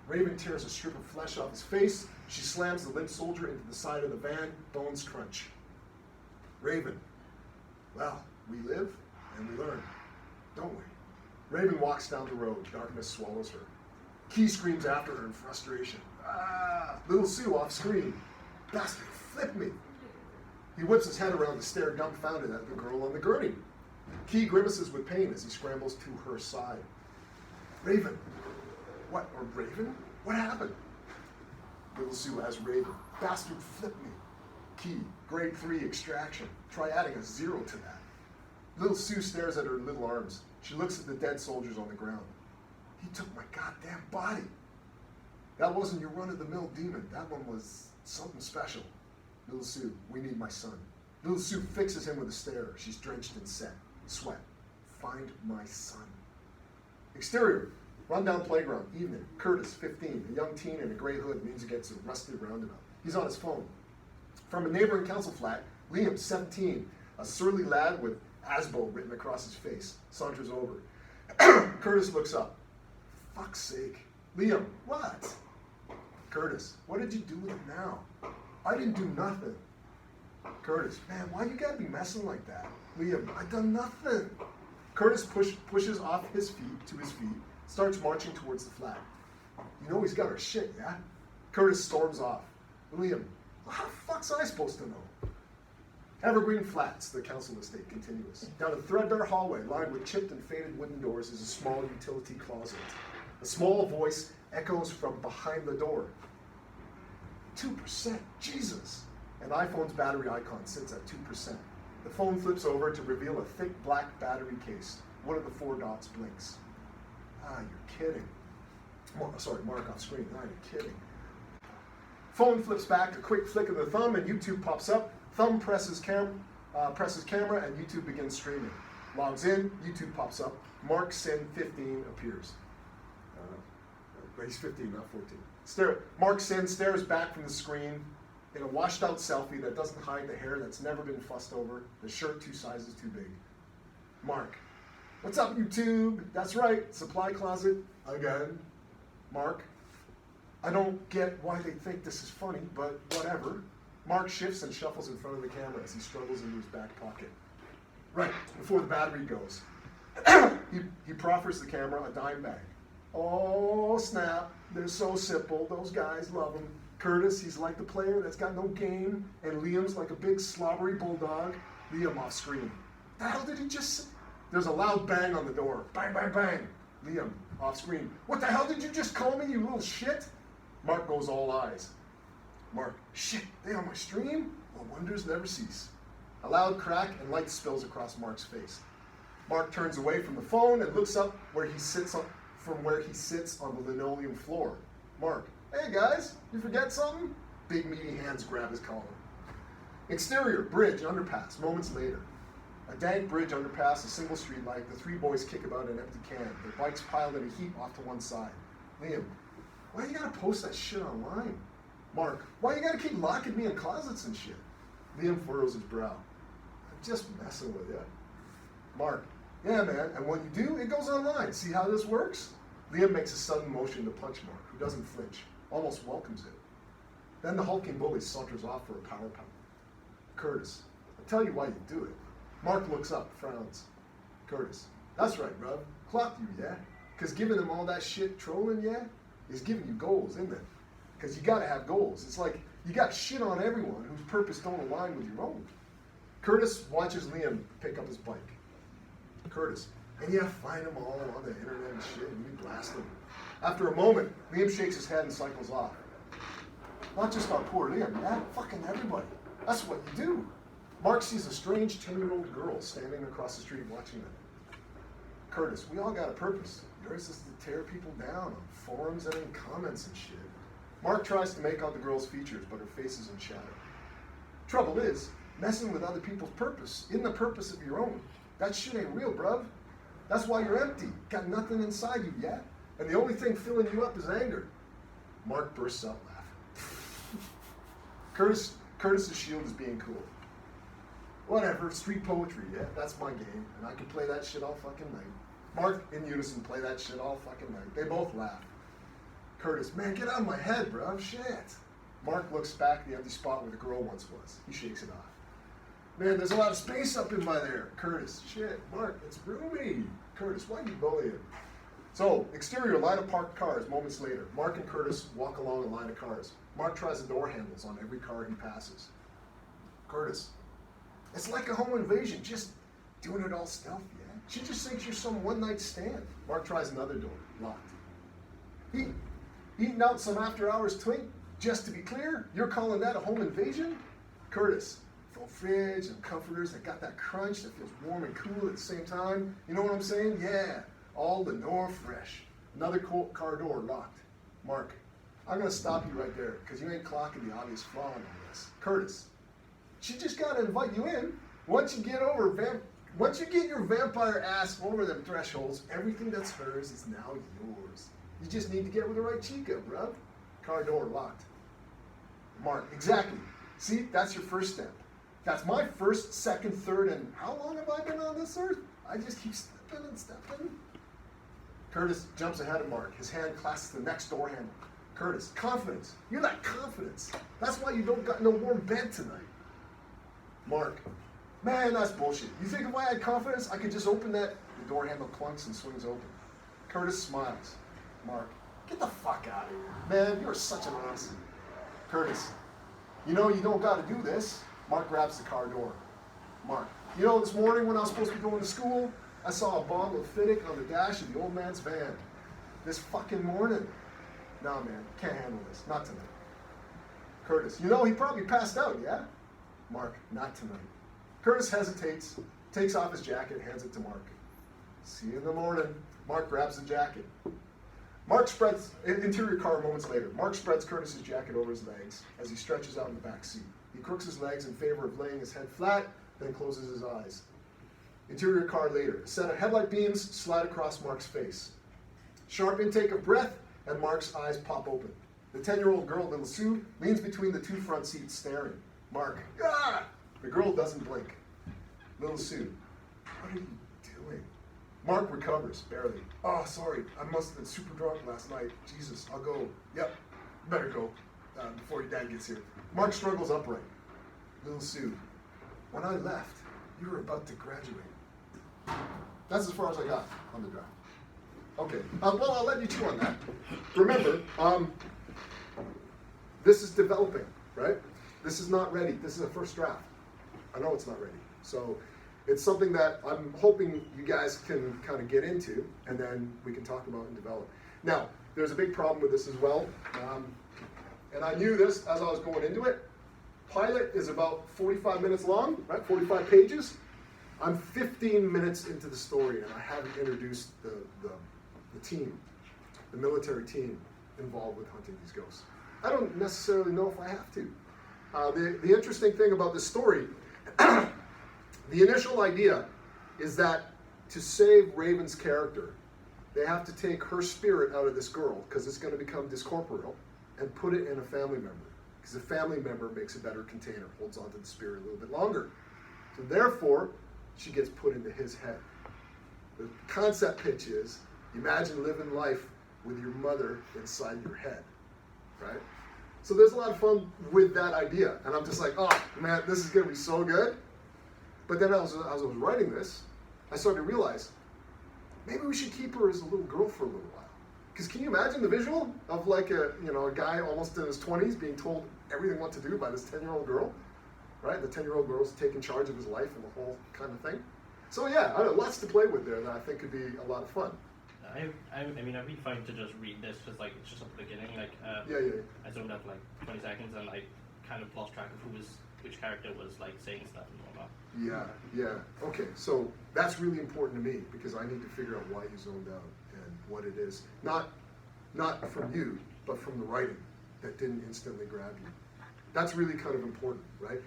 Raven tears a strip of flesh off his face. She slams the limp soldier into the side of the van. Bones crunch. Raven, well, we live and we learn, don't we? Raven walks down the road. Darkness swallows her. Key screams after her in frustration. Ah! Little Sue off screen. Bastard, flip me. He whips his head around to stare dumbfounded at the girl on the gurney. Key grimaces with pain as he scrambles to her side. Raven. What? Or Raven? What happened? Little Sue has Raven. Bastard, flip me. Key. Grade 3 extraction. Try adding a 0 to that. Little Sue stares at her little arms. She looks at the dead soldiers on the ground. He took my goddamn body. That wasn't your run-of-the-mill demon. That one was something special. Little Sue, we need my son. Little Sue fixes him with a stare. She's drenched in sweat. Find my son. Exterior, rundown playground, evening. Curtis, 15, a young teen in a gray hood leans against a rusted roundabout. He's on his phone. From a neighboring council flat, Liam, 17, a surly lad with Asbo written across his face, saunters over. Curtis looks up. Fuck's sake. Liam, what? Curtis, what did you do with him now? I didn't do nothing. Curtis, man, why you gotta be messing like that? Liam, I done nothing. Curtis pushes off his feet to his feet, starts marching towards the flat. You know he's got our shit, yeah? Curtis storms off. Liam, how the fuck's I supposed to know? Evergreen Flats, the council estate, continuous. Down a threadbare hallway lined with chipped and faded wooden doors is a small utility closet. A small voice echoes from behind the door. 2%, Jesus! An iPhone's battery icon sits at 2%. The phone flips over to reveal a thick black battery case. One of the 4 dots blinks. Ah, you're kidding. Mark off screen. Ah, you're kidding. Phone flips back, a quick flick of the thumb, and YouTube pops up. Thumb presses camera, and YouTube begins streaming. Logs in, YouTube pops up. Mark Sin 15 appears. He's 15, not 14. Mark Sin stares back from the screen in a washed out selfie that doesn't hide the hair that's never been fussed over, the shirt 2 sizes too big. Mark, what's up, YouTube? That's right, supply closet again. Mark, I don't get why they think this is funny, but whatever. Mark shifts and shuffles in front of the camera as he struggles into his back pocket. Right, before the battery goes. he proffers the camera a dime bag. Oh, snap. They're so simple. Those guys love him. Curtis, he's like the player that's got no game. And Liam's like a big slobbery bulldog. Liam off screen. The hell did he just say? There's a loud bang on the door. Bang, bang, bang. Liam off screen. What the hell did you just call me, you little shit? Mark goes all eyes. Mark, shit, they on my stream? Well, wonders never cease. A loud crack and light spills across Mark's face. Mark turns away from the phone and looks up where he sits on the linoleum floor. Mark, hey guys, you forget something? Big meaty hands grab his collar. Exterior, bridge, underpass, moments later. A dank bridge underpass, a single street light, the 3 boys kick about an empty can, their bikes piled in a heap off to one side. Liam, why you gotta post that shit online? Mark, why you gotta keep locking me in closets and shit? Liam furrows his brow. I'm just messing with you. Mark, yeah man, and when you do, it goes online. See how this works? Liam makes a sudden motion to punch Mark, who doesn't flinch, almost welcomes it. Then the hulking bully saunters off for a power pump. Curtis, I'll tell you why you do it. Mark looks up, frowns. Curtis, that's right, bruv. Clocked you, yeah? Because giving him all that shit trolling, yeah, is giving you goals, isn't it? Because you gotta have goals. It's like you got shit on everyone whose purpose don't align with your own. Curtis watches Liam pick up his bike. Curtis, and yeah, find them all on the internet and shit, and you blast them. After a moment, Liam shakes his head and cycles off. Not just our poor Liam, yeah, fucking everybody. That's what you do. Mark sees a strange 10-year-old girl standing across the street watching them. Curtis, we all got a purpose. Yours is to tear people down on forums and in comments and shit. Mark tries to make out the girl's features, but her face is in shadow. Trouble is, messing with other people's purpose isn't the purpose of your own. That shit ain't real, bruv. That's why you're empty. Got nothing inside you yet. And the only thing filling you up is anger. Mark bursts out laughing. Curtis's shield is being cool. Whatever, street poetry, yeah, that's my game. And I can play that shit all fucking night. Mark, in unison, play that shit all fucking night. They both laugh. Curtis, man, get out of my head, bruv, shit. Mark looks back at the empty spot where the girl once was. He shakes it off. Man, there's a lot of space up in by there. Curtis, shit, Mark, it's roomy. Curtis, why you bullying? So, exterior, line of parked cars. Moments later, Mark and Curtis walk along a line of cars. Mark tries the door handles on every car he passes. Curtis, it's like a home invasion, just doing it all stealthy, yeah? She just thinks you're some one-night stand. Mark tries another door, locked. Eating out some after-hours twink? Just to be clear, you're calling that a home invasion? Curtis, full fridge and comforters that got that crunch that feels warm and cool at the same time. You know what I'm saying? Yeah, all the Nor fresh. Another car door locked. Mark, I'm gonna stop you right there because you ain't clocking the obvious flaw in all this. Curtis, she just gotta invite you in. Once you get your vampire ass over them thresholds, everything that's hers is now yours. You just need to get with the right chica, bruv. Car door locked. Mark, exactly. See, that's your first step. That's my first, second, third, and how long have I been on this earth? I just keep stepping and stepping. Curtis jumps ahead of Mark. His hand clasps the next door handle. Curtis, confidence. You lack confidence. That's why you don't got no warm bed tonight. Mark, man, that's bullshit. You think if I had confidence, I could just open that? The door handle clunks and swings open. Curtis smiles. Mark, get the fuck out of here. Man, you're such an ass. Curtis, you know you don't gotta do this. Mark grabs the car door. Mark, you know this morning when I was supposed to be going to school, I saw a bottle of Fiddick on the dash of the old man's van. This fucking morning. Nah, man, can't handle this. Not tonight. Curtis, you know he probably passed out, yeah? Mark, not tonight. Curtis hesitates, takes off his jacket, hands it to Mark. See you in the morning. Mark grabs the jacket. Mark spreads, interior car moments later, Mark spreads Curtis's jacket over his legs as he stretches out in the back seat. He crooks his legs in favor of laying his head flat, then closes his eyes. Interior car later, a set of headlight beams slide across Mark's face. Sharp intake of breath, and Mark's eyes pop open. The 10-year-old girl, little Sue, leans between the two front seats staring. Mark, ah! The girl doesn't blink. Little Sue, what are you doing? Mark recovers, barely. Oh, sorry, I must have been super drunk last night. Jesus, I'll go. Yep, better go before your dad gets here. Mark struggles upright. Little Sue, when I left, you were about to graduate. That's as far as I got on the draft. Okay, well, I'll let you chew on that. Remember, this is developing, right? This is not ready. This is a first draft. I know it's not ready. So it's something that I'm hoping you guys can kind of get into, and then we can talk about and develop. Now, there's a big problem with this as well, and I knew this as I was going into it. Pilot is about 45 minutes long, right? 45 pages. I'm 15 minutes into the story, and I haven't introduced the team, the military team involved with hunting these ghosts. I don't necessarily know if I have to. The interesting thing about this story, the initial idea is that to save Raven's character, they have to take her spirit out of this girl, because it's going to become discorporeal, and put it in a family member. Because a family member makes a better container, holds onto the spirit a little bit longer. So therefore, she gets put into his head. The concept pitch is, imagine living life with your mother inside your head, right? So there's a lot of fun with that idea. And I'm just like, oh man, this is gonna be so good. But then as I was writing this, I started to realize, maybe we should keep her as a little girl for a little while. Because can you imagine the visual of like a guy almost in his 20s being told everything what to do by this 10-year-old girl, right? The 10-year-old girl's taking charge of his life and the whole kind of thing. So yeah, I know, lots to play with there that I think could be a lot of fun. I mean, I'd be fine to just read this, just like, it's just at the beginning, like, Yeah. I zoomed out for like 20 seconds and I kind of lost track of who was which character was like saying stuff and whatnot. Yeah. Okay, so that's really important to me because I need to figure out why you zoned out and what it is. Not from you, but from the writing that didn't instantly grab you. That's really kind of important, right?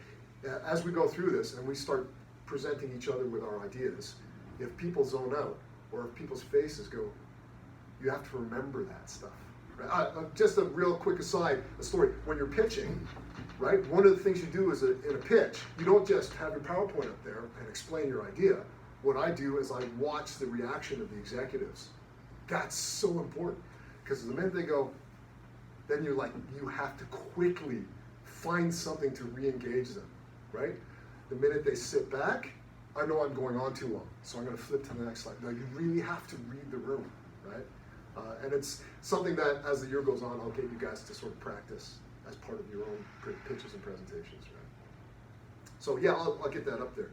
As we go through this and we start presenting each other with our ideas, if people zone out or if people's faces go, you have to remember that stuff. Right? Just a real quick aside, a story. When you're pitching, right, one of the things you do is in a pitch, you don't just have your PowerPoint up there and explain your idea. What I do is I watch the reaction of the executives. That's so important because the minute they go, then you're like, you have to quickly find something to re-engage them, right? The minute they sit back, I know I'm going on too long, so I'm going to flip to the next slide. Now, you really have to read the room, right? And it's something that, as the year goes on, I'll get you guys to sort of practice as part of your own pitches and presentations, right? So yeah, I'll get that up there.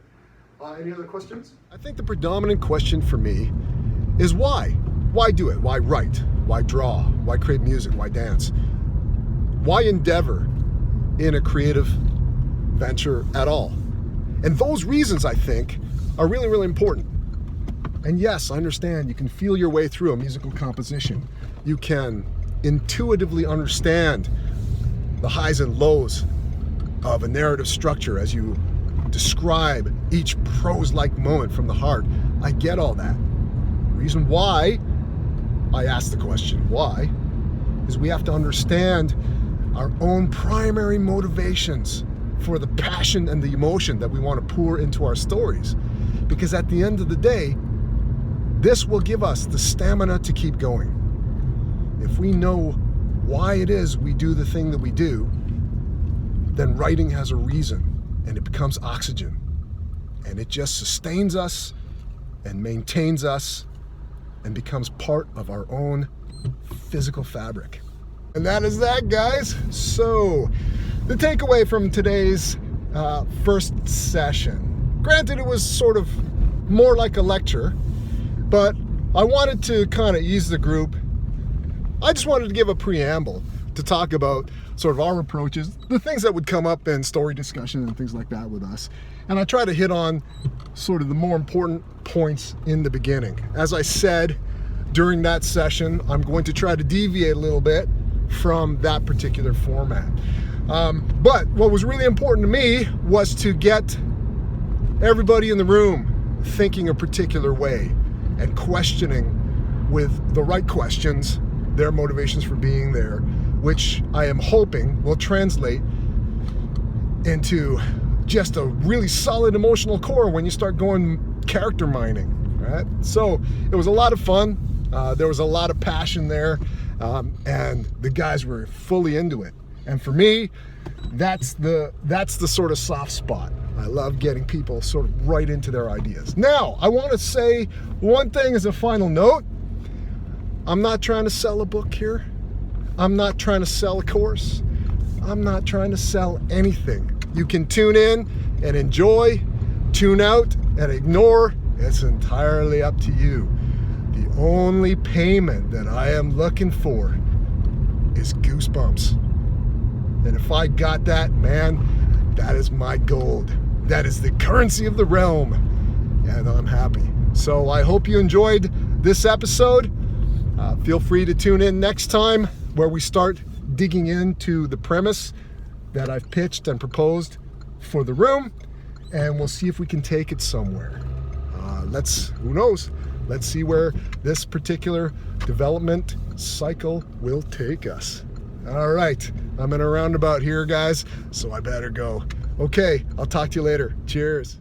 Any other questions? I think the predominant question for me is why? Why do it? Why write? Why draw? Why create music? Why dance? Why endeavor in a creative venture at all? And those reasons, I think, are really, really important. And yes, I understand you can feel your way through a musical composition. You can intuitively understand the highs and lows of a narrative structure as you describe each prose-like moment from the heart. I get all that. The reason why I ask the question, why, is we have to understand our own primary motivations for the passion and the emotion that we want to pour into our stories. Because at the end of the day, this will give us the stamina to keep going. If we know why it is we do the thing that we do, then writing has a reason and it becomes oxygen. And it just sustains us and maintains us and becomes part of our own physical fabric. And that is that, guys. So, the takeaway from today's first session. Granted, it was sort of more like a lecture, but I wanted to kind of ease the group. I just wanted to give a preamble to talk about sort of our approaches, the things that would come up in story discussion and things like that with us. And I try to hit on sort of the more important points in the beginning. As I said during that session, I'm going to try to deviate a little bit from that particular format. But what was really important to me was to get everybody in the room thinking a particular way and questioning with the right questions their motivations for being there, which I am hoping will translate into just a really solid emotional core when you start going character mining, right? So it was a lot of fun. There was a lot of passion there, and the guys were fully into it. And for me, that's the sort of soft spot. I love getting people sort of right into their ideas. Now, I want to say one thing as a final note. I'm not trying to sell a book here. I'm not trying to sell a course. I'm not trying to sell anything. You can tune in and enjoy, tune out and ignore. It's entirely up to you. The only payment that I am looking for is goosebumps. And if I got that, man, that is my gold. That is the currency of the realm. And I'm happy. So I hope you enjoyed this episode. Feel free to tune in next time where we start digging into the premise that I've pitched and proposed for the room, and we'll see if we can take it somewhere. Who knows? Let's see where this particular development cycle will take us. All right, I'm in a roundabout here, guys, so I better go. Okay, I'll talk to you later. Cheers.